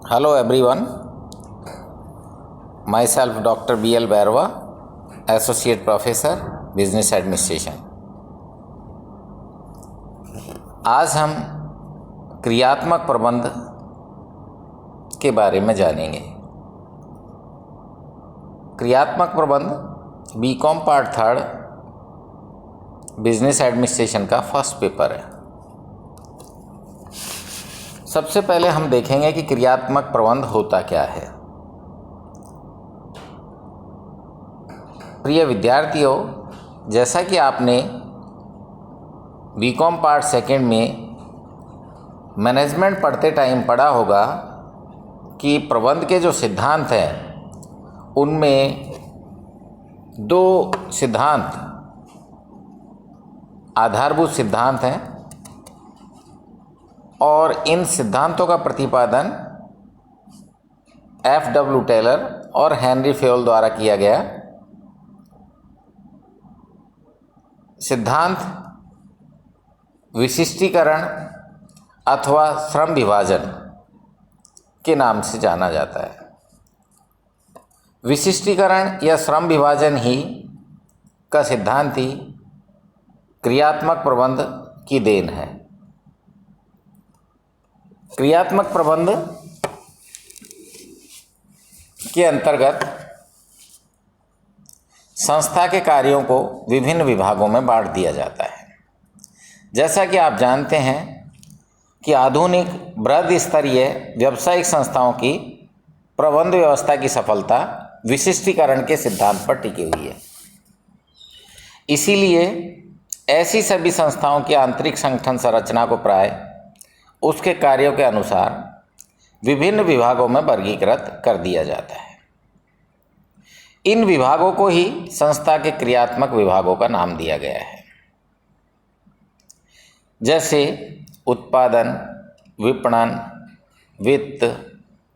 Hello everyone, myself Dr. B.L. Bairwa, Associate Professor, Business Administration। आज हम क्रियात्मक प्रबंध के बारे में जानेंगे। क्रियात्मक प्रबंध बीकॉम पार्ट 3 बिजनेस एडमिनिस्ट्रेशन का फर्स्ट पेपर है। सबसे पहले हम देखेंगे कि क्रियात्मक प्रबंध होता क्या है। प्रिय विद्यार्थियों, जैसा कि आपने बीकॉम पार्ट 2 में मैनेजमेंट पढ़ते टाइम पढ़ा होगा कि प्रबंध के जो सिद्धांत हैं उनमें 2 सिद्धांत आधारभूत सिद्धांत हैं और इन सिद्धांतों का प्रतिपादन F.W. टेलर और हेनरी फेयोल द्वारा किया गया। सिद्धांत विशिष्टीकरण अथवा श्रम विभाजन के नाम से जाना जाता है। विशिष्टीकरण या श्रम विभाजन ही का सिद्धांत ही क्रियात्मक प्रबंध की देन है। क्रियात्मक प्रबंध के अंतर्गत संस्था के कार्यों को विभिन्न विभागों में बांट दिया जाता है। जैसा कि आप जानते हैं कि आधुनिक बृहद स्तरीय व्यावसायिक संस्थाओं की प्रबंध व्यवस्था की सफलता विशिष्टीकरण के सिद्धांत पर टिकी हुई है। इसीलिए ऐसी सभी संस्थाओं की आंतरिक संगठन संरचना को प्राय उसके कार्यों के अनुसार विभिन्न विभागों में वर्गीकृत कर दिया जाता है। इन विभागों को ही संस्था के क्रियात्मक विभागों का नाम दिया गया है, जैसे उत्पादन, विपणन, वित्त,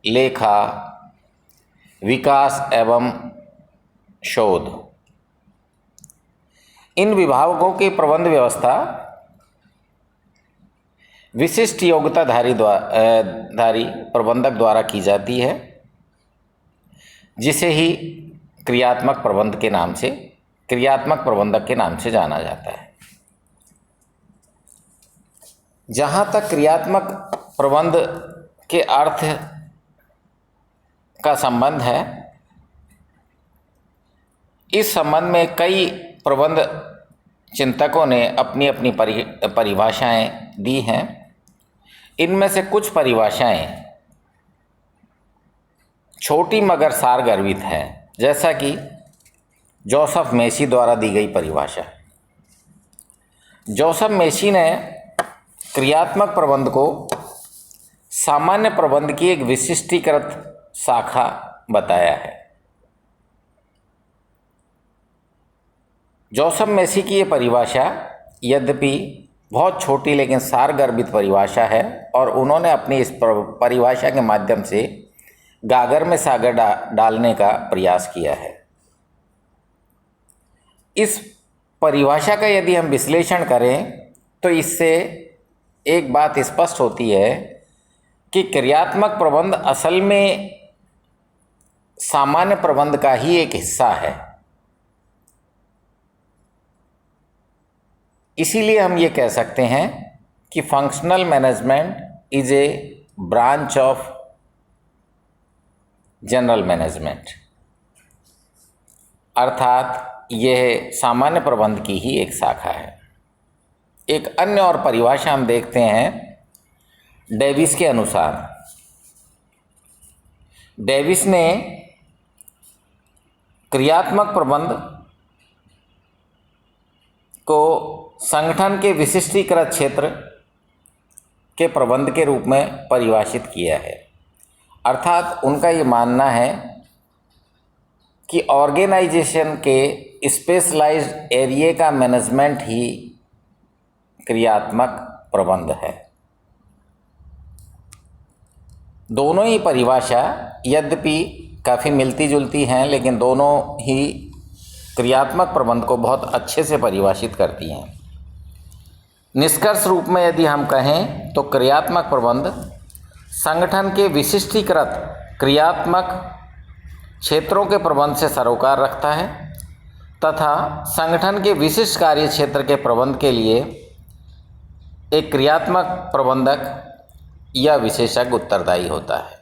लेखा, विकास एवं शोध। इन विभागों की प्रबंध व्यवस्था विशिष्ट योग्यताधारी प्रबंधक द्वारा की जाती है, जिसे ही क्रियात्मक प्रबंधक के नाम से जाना जाता है। जहाँ तक क्रियात्मक प्रबंध के अर्थ का संबंध है, इस संबंध में कई प्रबंध चिंतकों ने अपनी अपनी परिभाषाएं दी हैं। इनमें से कुछ परिभाषाएं छोटी मगर सारगर्भित हैं, जैसा कि जोसेफ मेसी द्वारा दी गई परिभाषा। जोसेफ मेसी ने क्रियात्मक प्रबंध को सामान्य प्रबंध की एक विशिष्टीकृत शाखा बताया है। जोसेफ मेसी की ये परिभाषा यद्यपि बहुत छोटी लेकिन सारगर्भित परिभाषा है और उन्होंने अपनी इस परिभाषा के माध्यम से गागर में सागर डालने का प्रयास किया है। इस परिभाषा का यदि हम विश्लेषण करें तो इससे एक बात स्पष्ट होती है कि क्रियात्मक प्रबंध असल में सामान्य प्रबंध का ही एक हिस्सा है। इसीलिए हम ये कह सकते हैं कि functional management is a branch of general management, अर्थात यह सामान्य प्रबंध की ही एक शाखा है। एक अन्य और परिभाषा हम देखते हैं डेविस के अनुसार। डेविस ने क्रियात्मक प्रबंध को संगठन के विशिष्टीकृत क्षेत्र के प्रबंध के रूप में परिभाषित किया है। अर्थात उनका ये मानना है कि ऑर्गेनाइजेशन के स्पेशलाइज्ड एरिया का मैनेजमेंट ही क्रियात्मक प्रबंध है। दोनों ही परिभाषा यद्यपि काफ़ी मिलती जुलती हैं, लेकिन दोनों ही क्रियात्मक प्रबंध को बहुत अच्छे से परिभाषित करती हैं। निष्कर्ष रूप में यदि हम कहें तो क्रियात्मक प्रबंध संगठन के विशिष्टीकृत क्रियात्मक क्षेत्रों के प्रबंध से सरोकार रखता है तथा संगठन के विशिष्ट कार्य क्षेत्र के प्रबंध के लिए एक क्रियात्मक प्रबंधक या विशेषज्ञ उत्तरदायी होता है।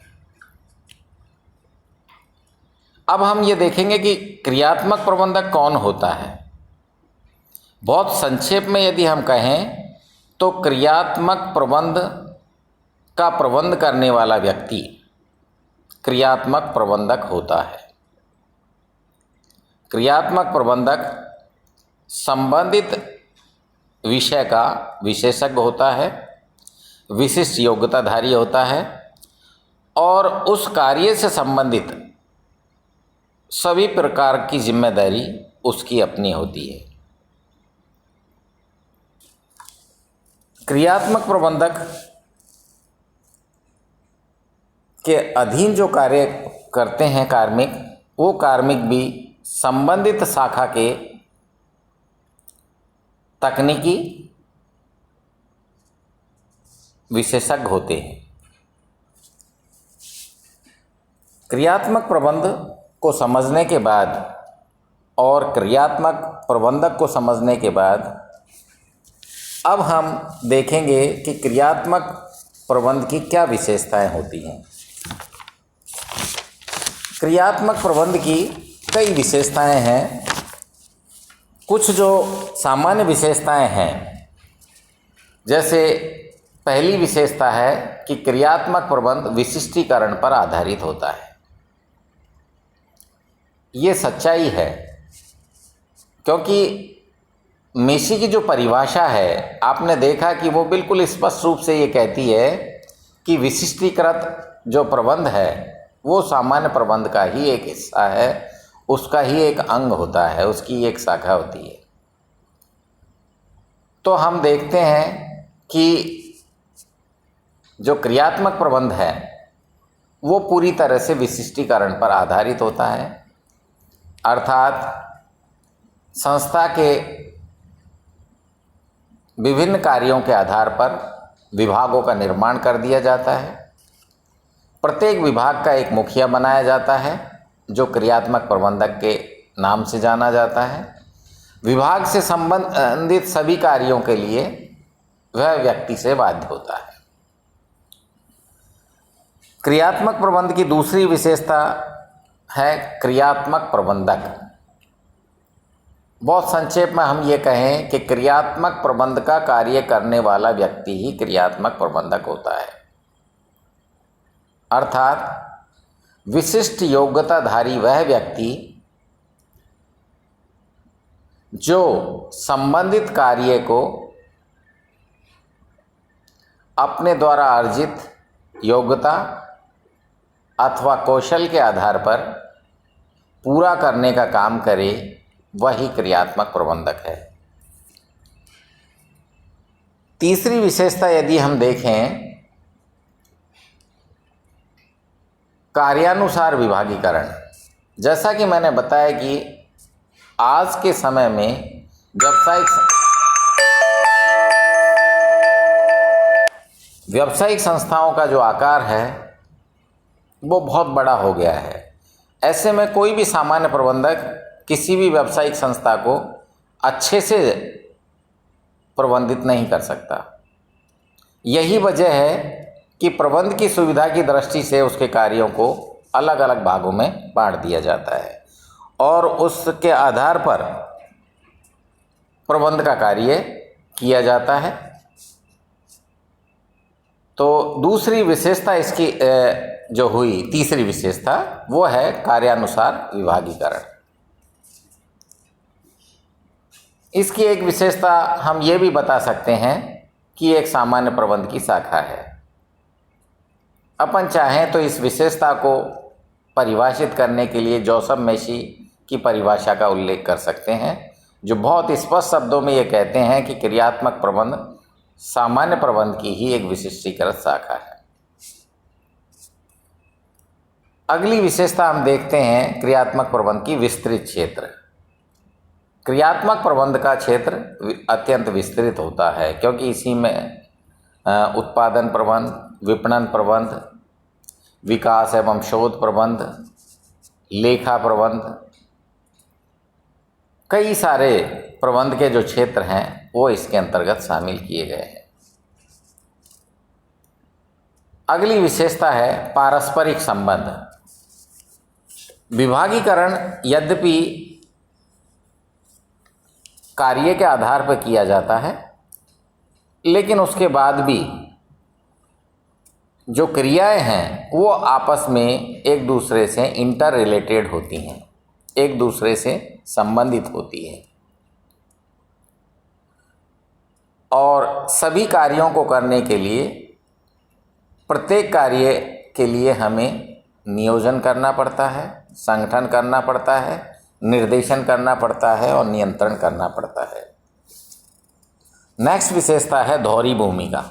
अब हम ये देखेंगे कि क्रियात्मक प्रबंधक कौन होता है। बहुत संक्षेप में यदि हम कहें तो क्रियात्मक प्रबंध का प्रबंध करने वाला व्यक्ति क्रियात्मक प्रबंधक होता है। क्रियात्मक प्रबंधक संबंधित विषय का विशेषज्ञ होता है, विशिष्ट योग्यताधारी होता है और उस कार्य से संबंधित सभी प्रकार की जिम्मेदारी उसकी अपनी होती है। क्रियात्मक प्रबंधक के अधीन जो कार्य करते हैं कार्मिक, वो कार्मिक भी संबंधित शाखा के तकनीकी विशेषज्ञ होते हैं। क्रियात्मक प्रबंध को समझने के बाद और क्रियात्मक प्रबंधक को समझने के बाद अब हम देखेंगे कि क्रियात्मक प्रबंध की क्या विशेषताएं होती हैं। क्रियात्मक प्रबंध की कई विशेषताएं हैं। कुछ जो सामान्य विशेषताएं हैं, जैसे पहली विशेषता है कि क्रियात्मक प्रबंध विशिष्टीकरण पर आधारित होता है। ये सच्चाई है, क्योंकि मेसी की जो परिभाषा है आपने देखा कि वो बिल्कुल स्पष्ट रूप से ये कहती है कि विशिष्टीकृत जो प्रबंध है वो सामान्य प्रबंध का ही एक हिस्सा है, उसका ही एक अंग होता है, उसकी एक शाखा होती है। तो हम देखते हैं कि जो क्रियात्मक प्रबंध है वो पूरी तरह से विशिष्टीकरण पर आधारित होता है, अर्थात संस्था के विभिन्न कार्यों के आधार पर विभागों का निर्माण कर दिया जाता है। प्रत्येक विभाग का एक मुखिया बनाया जाता है जो क्रियात्मक प्रबंधक के नाम से जाना जाता है। विभाग से संबंधित सभी कार्यों के लिए वह व्यक्ति से बाध्य होता है। क्रियात्मक प्रबंध की दूसरी विशेषता है क्रियात्मक प्रबंधक। बहुत संक्षेप में हम ये कहें कि क्रियात्मक प्रबंध का कार्य करने वाला व्यक्ति ही क्रियात्मक प्रबंधक होता है, अर्थात विशिष्ट योग्यताधारी वह व्यक्ति जो संबंधित कार्य को अपने द्वारा अर्जित योग्यता अथवा कौशल के आधार पर पूरा करने का काम करे, वही क्रियात्मक प्रबंधक है। तीसरी विशेषता यदि हम देखें, कार्यानुसार विभागीकरण। जैसा कि मैंने बताया कि आज के समय में व्यावसायिक संस्थाओं का जो आकार है वो बहुत बड़ा हो गया है। ऐसे में कोई भी सामान्य प्रबंधक किसी भी व्यावसायिक संस्था को अच्छे से प्रबंधित नहीं कर सकता। यही वजह है कि प्रबंध की सुविधा की दृष्टि से उसके कार्यों को अलग अलग भागों में बांट दिया जाता है और उसके आधार पर प्रबंध का कार्य किया जाता है। तो दूसरी विशेषता इसकी जो हुई, तीसरी विशेषता, वो है कार्यानुसार विभागीकरण। इसकी एक विशेषता हम ये भी बता सकते हैं कि एक सामान्य प्रबंध की शाखा है। अपन चाहें तो इस विशेषता को परिभाषित करने के लिए जोसेफ मेसी की परिभाषा का उल्लेख कर सकते हैं, जो बहुत स्पष्ट शब्दों में ये कहते हैं कि क्रियात्मक प्रबंध सामान्य प्रबंध की ही एक विशिष्टीकृत शाखा है। अगली विशेषता हम देखते हैं क्रियात्मक प्रबंध की विस्तृत क्षेत्र। क्रियात्मक प्रबंध का क्षेत्र अत्यंत विस्तृत होता है, क्योंकि इसी में उत्पादन प्रबंध, विपणन प्रबंध, विकास एवं शोध प्रबंध, लेखा प्रबंध, कई सारे प्रबंध के जो क्षेत्र हैं वो इसके अंतर्गत शामिल किए गए हैं। अगली विशेषता है पारस्परिक संबंध। विभागीकरण यद्यपि कार्य के आधार पर किया जाता है, लेकिन उसके बाद भी जो क्रियाएं हैं वो आपस में एक दूसरे से इंटर रिलेटेड होती हैं, एक दूसरे से संबंधित होती है, और सभी कार्यों को करने के लिए प्रत्येक कार्य के लिए हमें नियोजन करना पड़ता है, संगठन करना पड़ता है, निर्देशन करना पड़ता है और नियंत्रण करना पड़ता है। नेक्स्ट विशेषता है दोहरी भूमिका।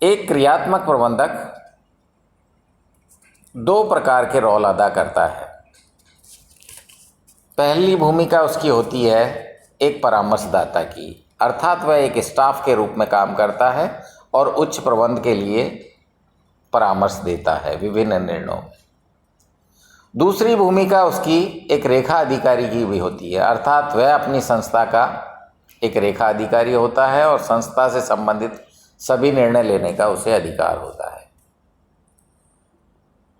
एक क्रियात्मक प्रबंधक दो प्रकार के रोल अदा करता है। पहली भूमिका उसकी होती है एक परामर्शदाता की, अर्थात वह एक स्टाफ के रूप में काम करता है और उच्च प्रबंध के लिए परामर्श देता है विभिन्न निर्णयों में। दूसरी भूमिका उसकी एक रेखा अधिकारी की भी होती है, अर्थात वह अपनी संस्था का एक रेखा अधिकारी होता है और संस्था से संबंधित सभी निर्णय लेने का उसे अधिकार होता है।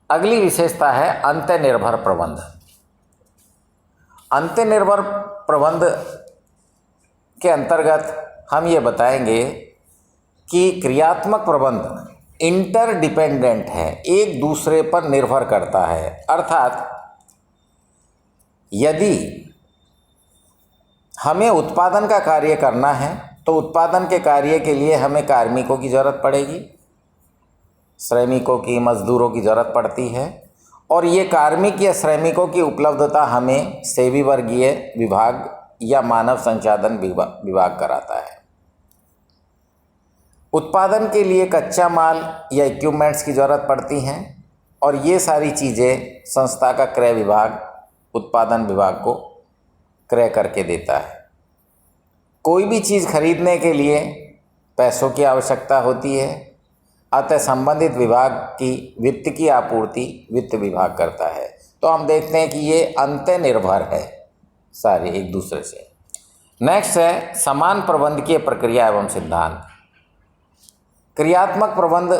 अगली विशेषता है अंतर्निर्भर प्रबंध। अंतर्निर्भर प्रबंध के अंतर्गत हम ये बताएंगे कि क्रियात्मक प्रबंध इंटरडिपेंडेंट है, एक दूसरे पर निर्भर करता है। अर्थात यदि हमें उत्पादन का कार्य करना है तो उत्पादन के कार्य के लिए हमें कार्मिकों की ज़रूरत पड़ेगी, श्रमिकों की, मजदूरों की ज़रूरत पड़ती है, और ये कार्मिक या श्रमिकों की उपलब्धता हमें सेवी वर्गीय विभाग या मानव संसाधन विभाग कराता है। उत्पादन के लिए कच्चा माल या इक्विपमेंट्स की ज़रूरत पड़ती हैं और ये सारी चीज़ें संस्था का क्रय विभाग उत्पादन विभाग को क्रय करके देता है। कोई भी चीज़ खरीदने के लिए पैसों की आवश्यकता होती है, अतः संबंधित विभाग की वित्त की आपूर्ति वित्त विभाग करता है। तो हम देखते हैं कि ये अंतर्निर्भर है सारे एक दूसरे से। नेक्स्ट है समान प्रबंधकीय प्रक्रिया एवं सिद्धांत। क्रियात्मक प्रबंध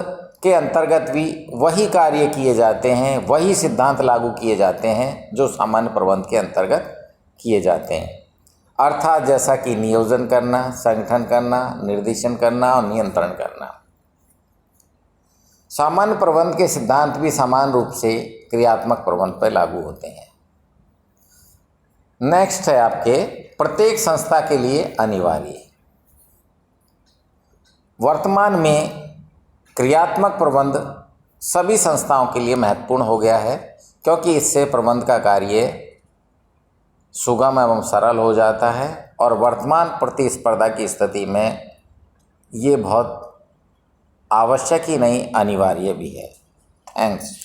के अंतर्गत भी वही कार्य किए जाते हैं, वही सिद्धांत लागू किए जाते हैं जो सामान्य प्रबंध के अंतर्गत किए जाते हैं, अर्थात जैसा कि नियोजन करना, संगठन करना, निर्देशन करना और नियंत्रण करना। सामान्य प्रबंध के सिद्धांत भी समान रूप से क्रियात्मक प्रबंध पर लागू होते हैं। नेक्स्ट है आपके प्रत्येक संस्था के लिए अनिवार्य। वर्तमान में क्रियात्मक प्रबंध सभी संस्थाओं के लिए महत्वपूर्ण हो गया है, क्योंकि इससे प्रबंध का कार्य सुगम एवं सरल हो जाता है और वर्तमान प्रतिस्पर्धा की स्थिति में ये बहुत आवश्यक ही नहीं, अनिवार्य भी है। थैंक्स।